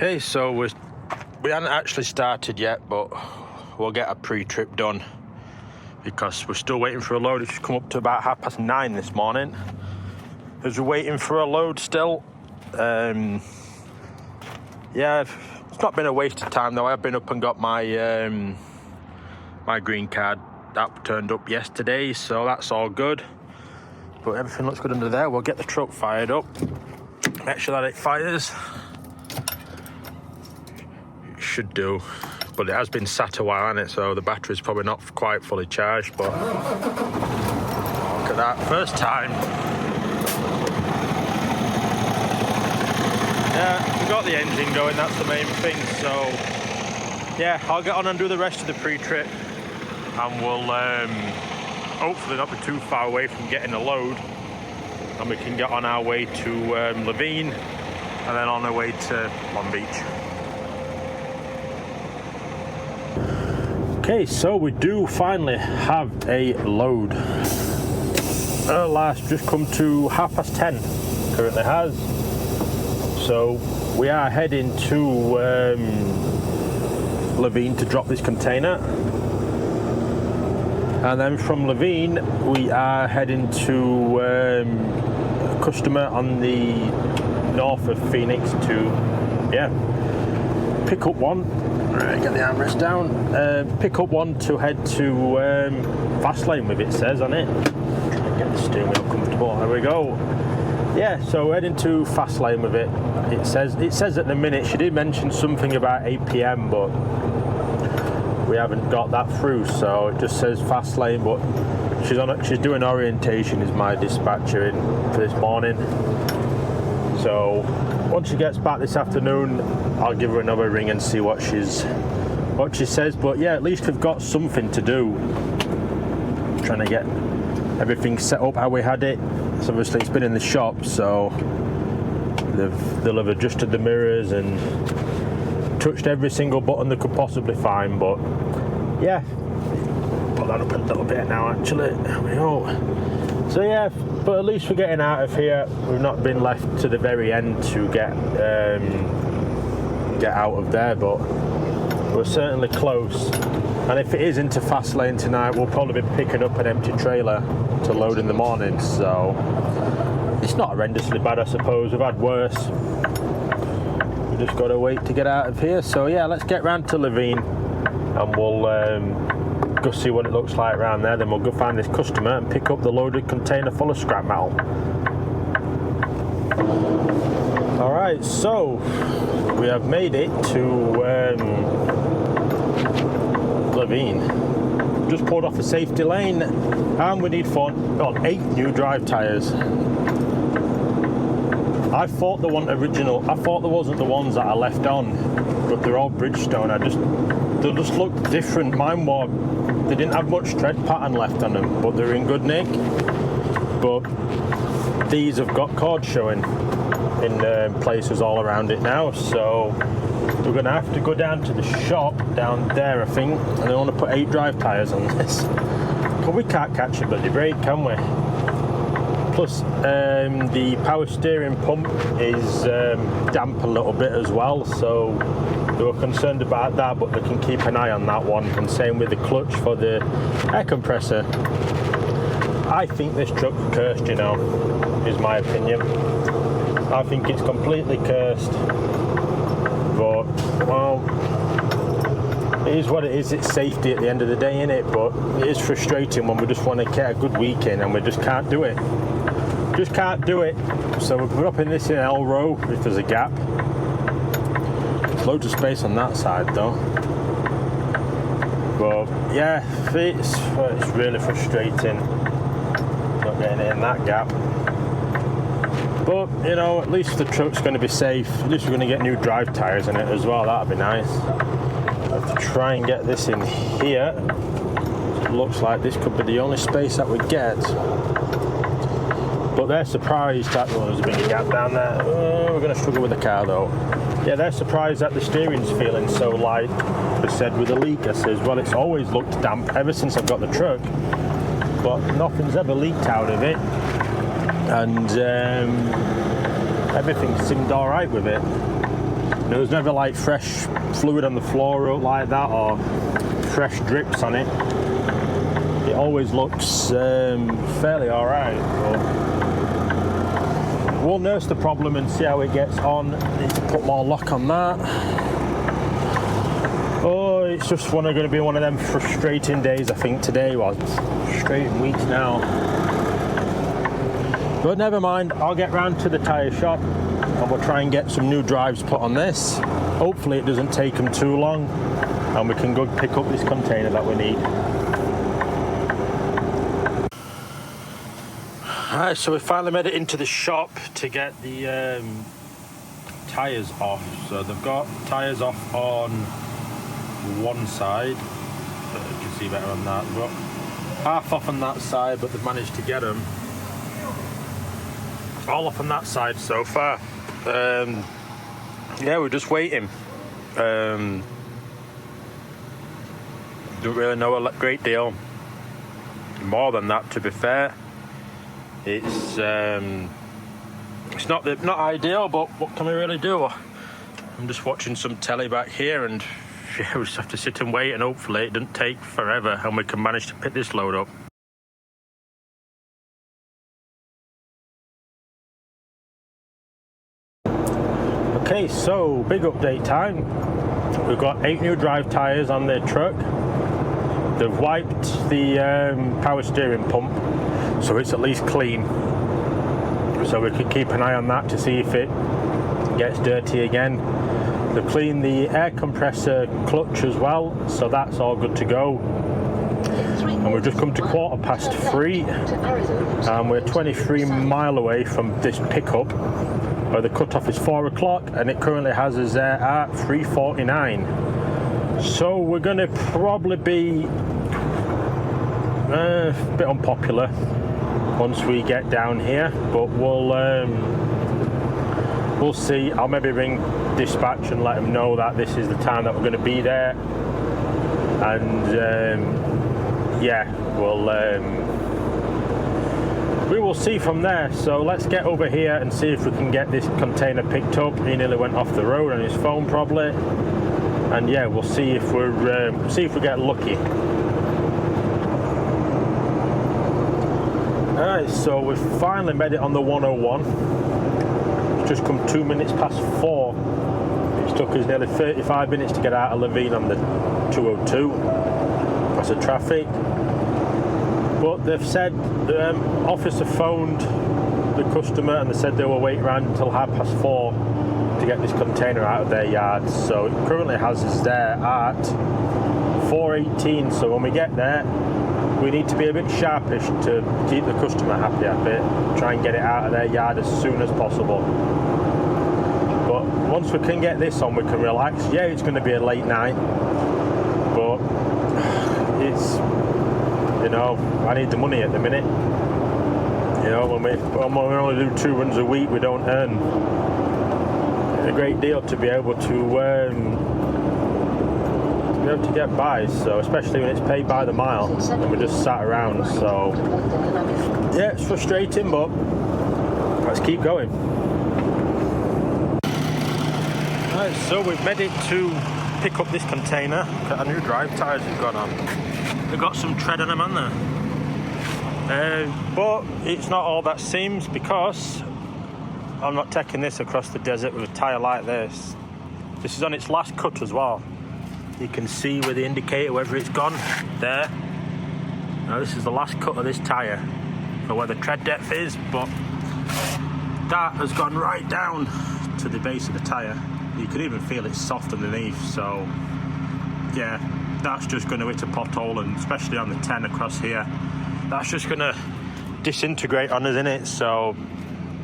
Okay, so we haven't actually started yet, but we'll get a pre-trip done because we're still waiting for a load. It's come up to about 9:30 this morning. As we're waiting for a load still. Yeah, it's not been a waste of time though. I've been up and got my my green card. That turned up yesterday, so that's all good. But everything looks good under there. We'll get the truck fired up. Make sure that it fires. It should do. But it has been sat a while, hasn't it? So the battery's probably not quite fully charged. But look at that. First time. Yeah, we got the engine going. That's the main thing. So yeah, I'll get on and do the rest of the pre-trip. And we'll hopefully not be too far away from getting a load, and we can get on our way to Levine and then on our way to Long Beach. Okay, so we do finally have a load. Last just come to 10:30, currently has. So we are heading to Levine to drop this container. And then from Levine, we are heading to a customer on the north of Phoenix to, pick up one. Right, get the armrest down. Pick up one to head to Fastlane with it says on it. Try and get the steering wheel comfortable. There we go. Yeah, so heading to Fastlane with it. It says at the minute, she did mention something about 8 p.m, but we haven't got that through, so it just says fast lane, but she's doing orientation is my dispatcher in for this morning. So once she gets back this afternoon, I'll give her another ring and see what she says. But yeah, at least we've got something to do. Trying to get everything set up how we had it. So obviously it's been in the shop, so they'll have adjusted the mirrors and touched every single button they could possibly find. But yeah, put that up a little bit now actually. There we go. So yeah, but at least we're getting out of here. We've not been left to the very end to get out of there, but we're certainly close. And if it is into fast lane tonight, we'll probably be picking up an empty trailer to load in the morning. So it's not horrendously bad, I suppose. We've had worse. Just got to wait to get out of here. So yeah, let's get round to Levine and we'll go see what it looks like around there. Then we'll go find this customer and pick up the loaded container full of scrap metal. Alright, so we have made it to Levine. Just pulled off a safety lane and we need 8 new drive tyres. I thought there wasn't the ones that I left on, but they're all Bridgestone. They just look different. Mine they didn't have much tread pattern left on them, but they're in good nick. But these have got cords showing in places all around it now, so we're going to have to go down to the shop down there, I think, and they want to put 8 drive tyres on this. But we can't catch a bloody break, can we? Plus, the power steering pump is damp a little bit as well, so they were concerned about that, but they can keep an eye on that one. And same with the clutch for the air compressor. I think this truck's cursed, you know, is my opinion. I think it's completely cursed. But, well, it is what it is. It's safety at the end of the day, innit? But it is frustrating when we just want to get a good weekend and we just can't do it. Just can't do it. So we're dropping this in L row if there's a gap. There's loads of space on that side though. But yeah, it's really frustrating not getting it in that gap. But you know, at least the truck's going to be safe. At least we're going to get new drive tyres in it as well. That'd be nice. I have to try and get this in here. It looks like this could be the only space that we get. But they're surprised that there's a big gap down there. We're going to struggle with the car though. Yeah, they're surprised that the steering's feeling so light. They said with the leak, I says, well, it's always looked damp ever since I've got the truck, but nothing's ever leaked out of it, and everything seemed all right with it. There was never like fresh fluid on the floor like that or fresh drips on it. It always looks fairly alright. We'll nurse the problem and see how it gets on. Need to put more lock on that. Oh, it's just going to be one of them frustrating days, I think, today. Well, frustrating weeks now. But never mind, I'll get round to the tyre shop and we'll try and get some new drives put on this. Hopefully it doesn't take them too long and we can go pick up this container that we need. Alright, so we finally made it into the shop to get the tyres off. So they've got tyres off on one side, you can see better on that. They've got half off on that side, but they've managed to get them all off on that side so far. Yeah, we're just waiting. Don't really know a great deal more than that, to be fair. It's not ideal, but what can we really do? I'm just watching some telly back here, and yeah, we just have to sit and wait, and hopefully it doesn't take forever and we can manage to pick this load up. Okay, so big update time. We've got 8 new drive tyres on the truck. They've wiped the power steering pump, so it's at least clean. So we can keep an eye on that to see if it gets dirty again. They've cleaned the air compressor clutch as well, so that's all good to go. And we've just come to 3:15, and we're 23 mile away from this pickup, where the cutoff is 4 o'clock, and it currently has us there at 3:49. So we're going to probably be a bit unpopular once we get down here, but we'll see. I'll maybe ring dispatch and let them know that this is the time that we're going to be there, and yeah, we will see from there. So let's get over here and see if we can get this container picked up. He nearly went off the road on his phone probably, and yeah, we'll see if we get lucky. Alright, so we've finally made it on the 101. It's just come 2 minutes past 4. It's took us nearly 35 minutes to get out of Levine on the 202 because of traffic. But they've said the officer phoned the customer and they said they will wait around until 4:30 to get this container out of their yard. So it currently has us there at 4:18. So when we get there, we need to be a bit sharpish to keep the customer happy a bit. Try and get it out of their yard as soon as possible. But once we can get this on, we can relax. Yeah, it's going to be a late night, but it's, you know, I need the money at the minute. You know, when we only do 2 runs a week, we don't earn a great deal to be able to get by. So especially when it's paid by the mile and we're just sat around. So yeah, it's frustrating, but let's keep going. Right, so we've made it to pick up this container. Look at our new drive tyres we've got on. They've got some tread on them, haven't they? But it's not all that seems, because I'm not taking this across the desert with a tyre like this. This is on its last cut as well. You can see with the indicator whether it's gone there. Now this is the last cut of this tyre for where the tread depth is, but that has gone right down to the base of the tyre. You can even feel it's soft underneath, so yeah, that's just going to hit a pothole, and especially on the 10 across here, that's just going to disintegrate on us, innit? So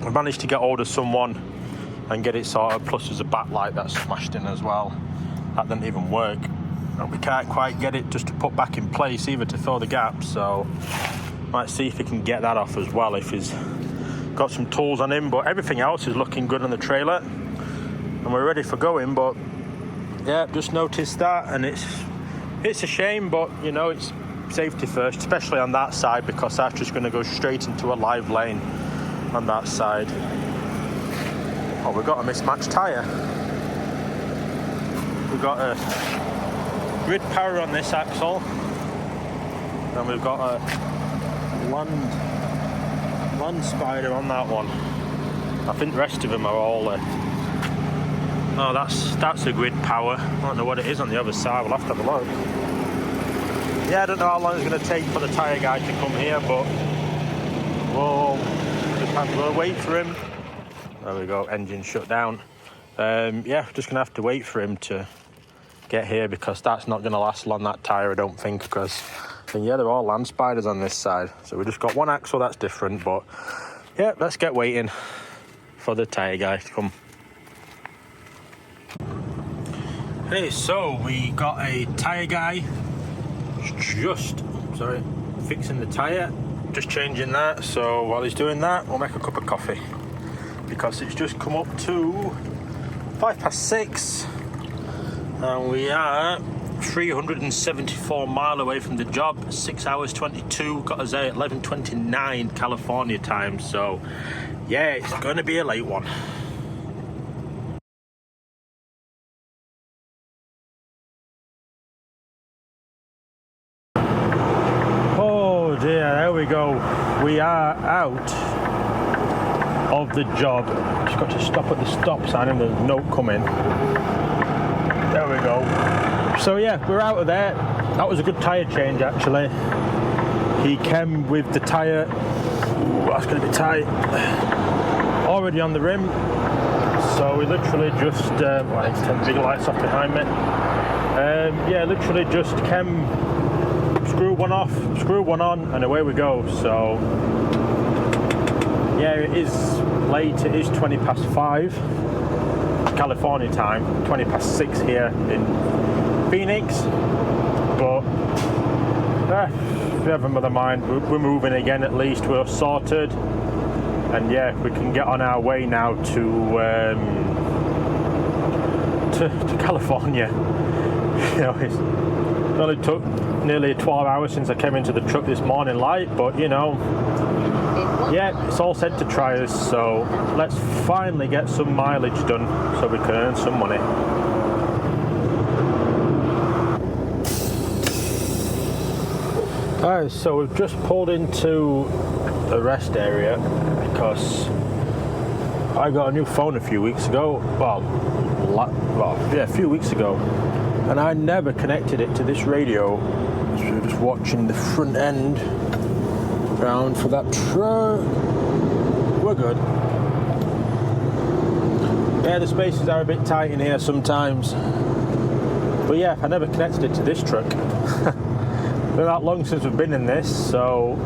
I managed to get hold of someone and get it sorted, plus there's a backlight that's smashed in as well. That didn't even work, and we can't quite get it just to put back in place either to fill the gap. So might see if he can get that off as well, if he's got some tools on him. But everything else is looking good on the trailer and we're ready for going. But yeah, just noticed that, and it's a shame, but you know, it's safety first, especially on that side, because that's just going to go straight into a live lane on that side. Oh, we've got a mismatched tyre. we've got a grid power on this axle, and we've got a land spider on that one. I think the rest of them are all oh, that's a grid power. I don't know what it is on the other side. We'll have to have a look. Yeah, I don't know how long it's going to take for the tyre guy to come here, but we'll just have to wait for him. There we go, engine shut down. Yeah, just going to have to wait for him to get here, because that's not going to last long, that tyre, I don't think, because yeah, they're all land spiders on this side. So we just got one axle that's different, but yeah, let's get waiting for the tyre guy to come. Hey, so we got a tyre guy just fixing the tyre, just changing that. So while he's doing that, we'll make a cup of coffee, because it's just come up to 6:05 and we are 374 mile away from the job. 6 hours 22, got us there at 11:29 California time. So yeah, it's going to be a late one. Oh dear, there we go. We are out of the job. Just got to stop at the stop sign and there's a note coming. There we go. So yeah, we're out of there. That was a good tyre change actually. He came with the tyre, that's going to be tight, already on the rim. So we literally just, well, it's 10 big lights off behind me. Yeah, literally just came, screw one off, screw one on, and away we go. So yeah, it is late. It is 5:20 California time, 6:20 here in Phoenix. But never mind. We're moving again. At least we're sorted, and yeah, we can get on our way now to California. You know, it only took nearly 12 hours since I came into the truck this morning light, but you know, yeah, it's all set to try us, so let's finally get some mileage done so we can earn some money. Alright, so we've just pulled into a rest area because I got a new phone a few weeks ago, a few weeks ago, and I never connected it to this radio, so we're just watching the front end round for that truck. We're good. Yeah, the spaces are a bit tight in here sometimes, but yeah, I never connected it to this truck. It's been that long since we've been in this, so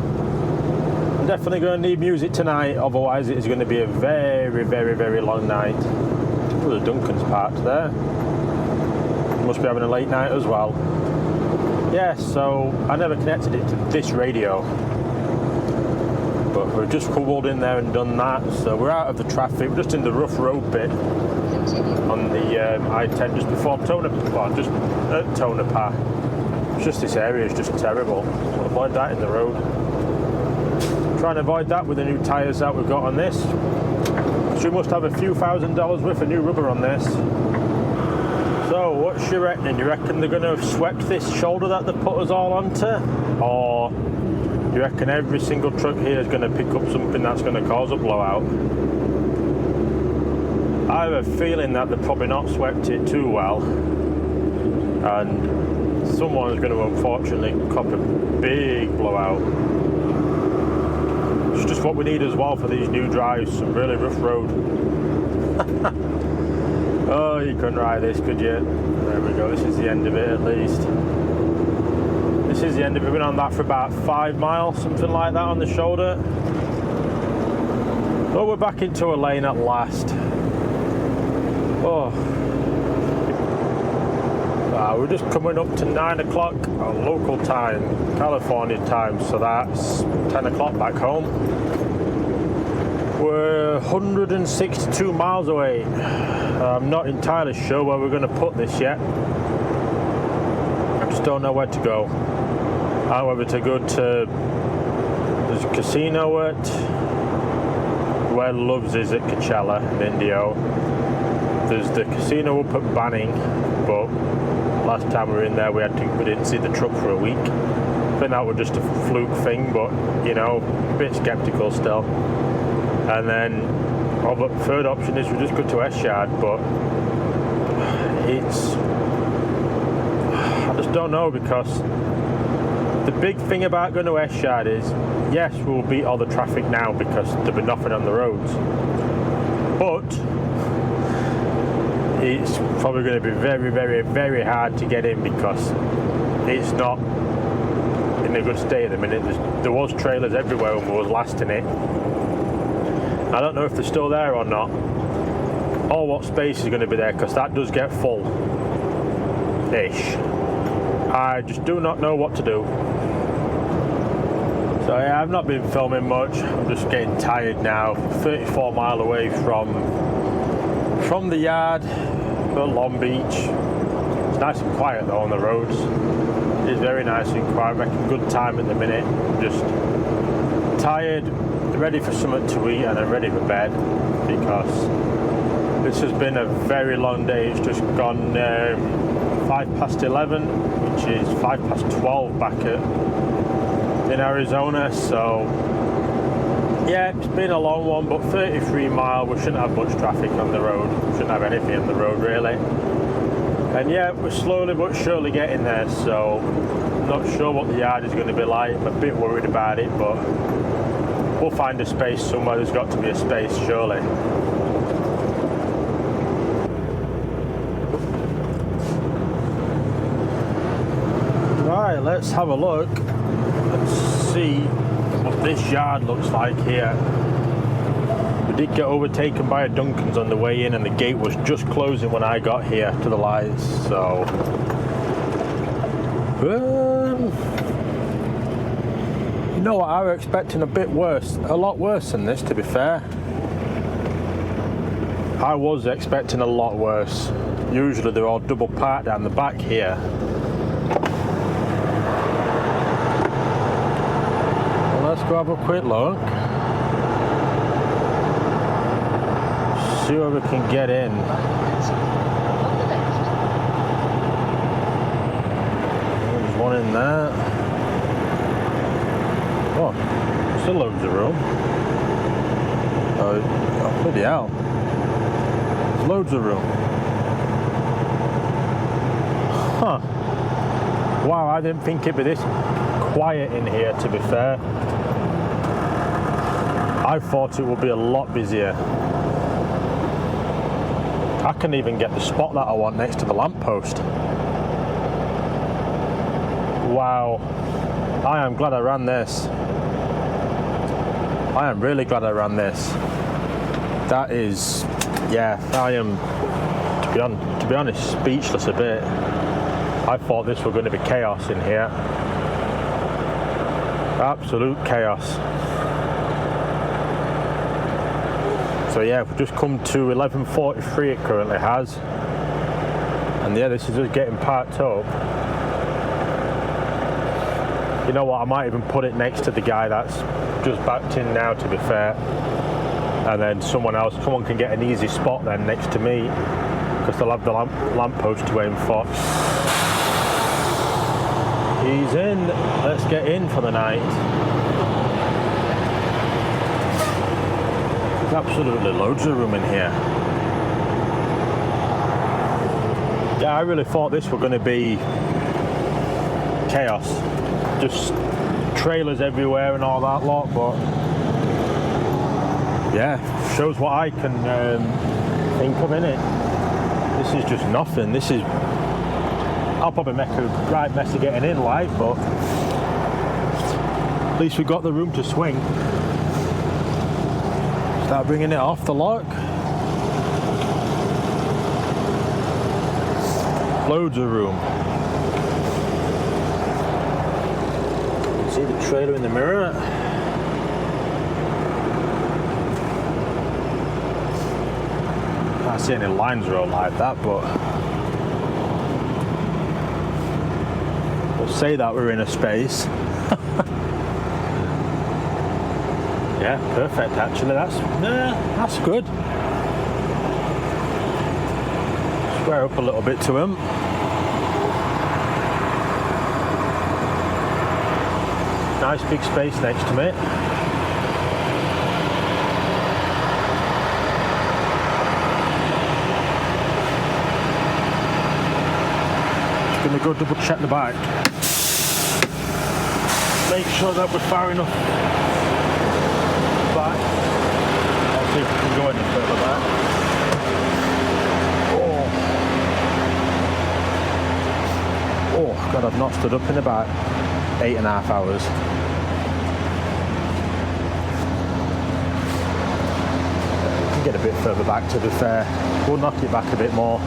I'm definitely going to need music tonight, otherwise it's going to be a very, very, very long night. Oh, the Duncan's parked there. Must be having a late night as well. Yeah, so I never connected it to this radio, but we've just cobbled in there and done that. So we're out of the traffic. We're just in the rough road bit on the I-10 just before just at Tonopah. It's just this area is just terrible. We'll avoid that in the road. Try and avoid that with the new tyres that we've got on this. So we must have a few $1,000s worth of new rubber on this. So what's you reckoning? You reckon they're going to have swept this shoulder that they put us all onto? Or you reckon every single truck here is going to pick up something that's going to cause a blowout? I have a feeling that they've probably not swept it too well, and someone's going to unfortunately cop a big blowout. It's just what we need as well for these new drives, some really rough road. Oh, you couldn't ride this, could you? There we go, this is the end of it at least. This is the end of it. We've been on that for about 5 miles, something like that on the shoulder. Oh, we're back into a lane at last. Oh. We're just coming up to 9 o'clock local time, California time, so that's 10 o'clock back home. We're 162 miles away. I'm not entirely sure where we're going to put this yet. I just don't know where to go. I don't know whether to go to there's a casino at where Loves is at Coachella in Indio. There's the casino up at Banning, but last time we were in there we didn't see the truck for a week. I think that was just a fluke thing, but you know, a bit sceptical still. And then the third option is we just go to Eschard, but I just don't know, because the big thing about going to Eschard is, yes, we'll beat all the traffic now because there'll be nothing on the roads, but it's probably going to be very, very, very hard to get in because it's not in a good state at the minute. There was trailers everywhere when we was last in it. I don't know if they're still there or not, or what space is going to be there, because that does get full-ish. I just do not know what to do. So yeah, I've not been filming much. I'm just getting tired now. 34 mile away from the yard for Long Beach. It's nice and quiet though on the roads. It's very nice and quiet. I'm making good time at the minute. I'm just tired, ready for something to eat, and I'm ready for bed, because this has been a very long day. It's just gone 11:05, which is 12:05 back in Arizona. So yeah, it's been a long one, but 33 mile, we shouldn't have much traffic on the road. We shouldn't have anything on the road really. And yeah, we're slowly but surely getting there, so I'm not sure what the yard is going to be like. I'm a bit worried about it, but we'll find a space somewhere. There's got to be a space, surely. Right, let's have a look and see what this yard looks like here. We did get overtaken by a Dunkin's on the way in, and the gate was just closing when I got here to the lights, so you know what, I was expecting a lot worse than this, to be fair. I was expecting a lot worse. Usually they're all double parked down the back here. Well, let's go have a quick look. See where we can get in. There's one in there. Oh, still loads of room. Oh, bloody hell. There's loads of room. Huh. Wow, I didn't think it'd be this quiet in here, to be fair. I thought it would be a lot busier. I can even get the spot that I want next to the lamppost. Wow. I am glad I ran this. I am really glad I ran this. That is, yeah, I am, to be honest, speechless a bit. I thought this was going to be chaos in here. Absolute chaos. So yeah, we've just come to 11:43 it currently has. And yeah, this is just getting parked up. You know what, I might even put it next to the guy that's just backed in now, to be fair. And then someone can get an easy spot then next to me, because they'll have the lamppost to aim for. He's in. Let's get in for the night. There's absolutely loads of room in here. Yeah, I really thought this were going to be chaos. Just trailers everywhere and all that lot, but yeah, shows what I can think of in it. This is just nothing. This is, I'll probably make a right mess of getting in like, but at least we got the room to swing. Start bringing it off the lock. Loads of room. See the trailer in the mirror. Can't see any lines roll like that, but we'll say that we're in a space. Yeah, perfect actually. That's good. square up a little bit to him. Nice big space next to me. Just gonna go double check the bike. Make sure that we're far enough back. I'll see if we can go any further back. Oh God, I've not stood up in about 8.5 hours. We can get a bit further back, to be fair. We'll knock it back a bit more.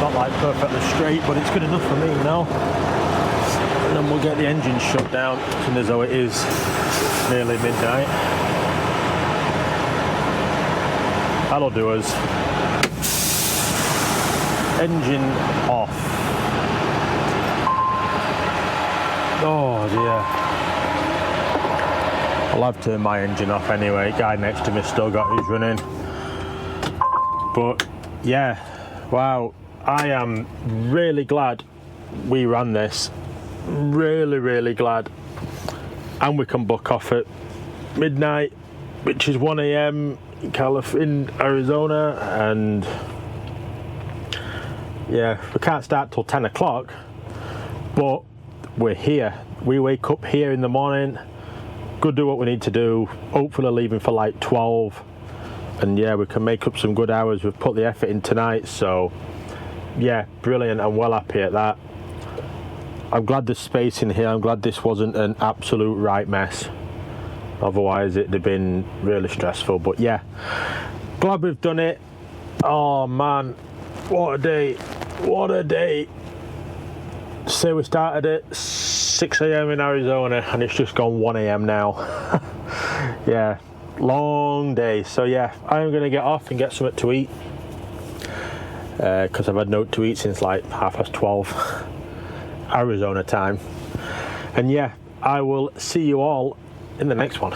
Not like perfectly straight, but it's good enough for me now. And then we'll get the engine shut down, seeing as though it is nearly midnight. That'll do us. Engine off. Oh dear. Well, I've turned my engine off anyway. Guy next to me still got his running. But yeah, wow. I am really glad we ran this. Really, really glad. And we can book off at midnight, which is 1 a.m. in Arizona, and yeah, we can't start till 10 o'clock, but we're here. We wake up here in the morning, go do what we need to do, hopefully leaving for like 12, and yeah, we can make up some good hours. We've put the effort in tonight, so yeah, brilliant. I'm well happy at that. I'm glad there's space in here. I'm glad this wasn't an absolute right mess, otherwise it'd have been really stressful. But yeah, glad we've done it. Oh man, what a day, what a day. Say we started at 6 a.m. in Arizona and it's just gone 1 a.m. now. Yeah, long day. So yeah, I'm gonna get off and get something to eat, because I've had no to eat since like 12:30 Arizona time. And yeah, I will see you all in the next one.